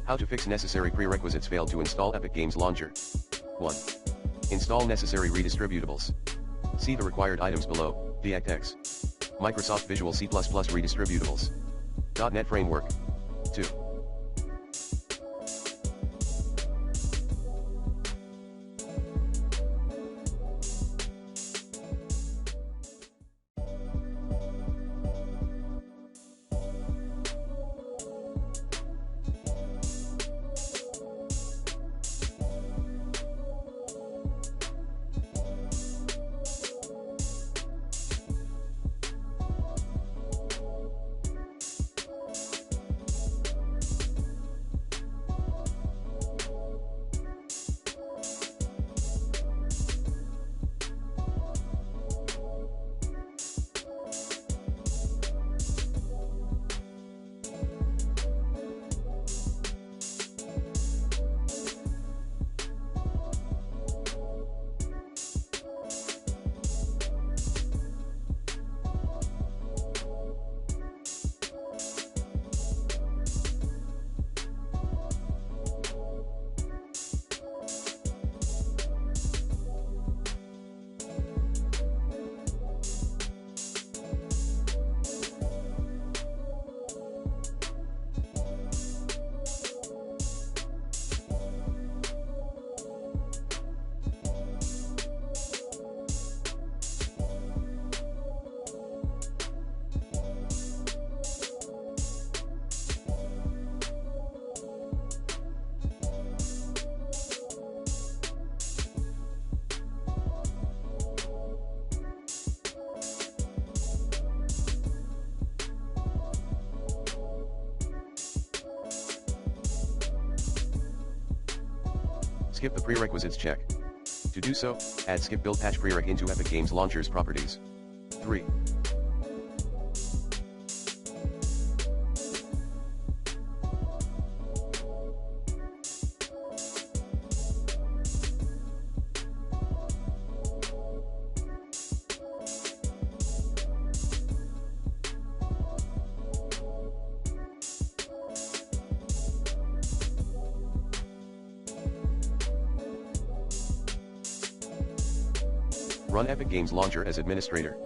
How to fix necessary prerequisites failed to install Epic Games Launcher. 1. Install necessary redistributables. See the required items below. DirectX. Microsoft Visual C++ redistributables. .NET Framework. 2. Skip the prerequisites check. To do so, add skip build patch prereq into Epic Games Launcher's properties. 3. Run Epic Games Launcher as administrator.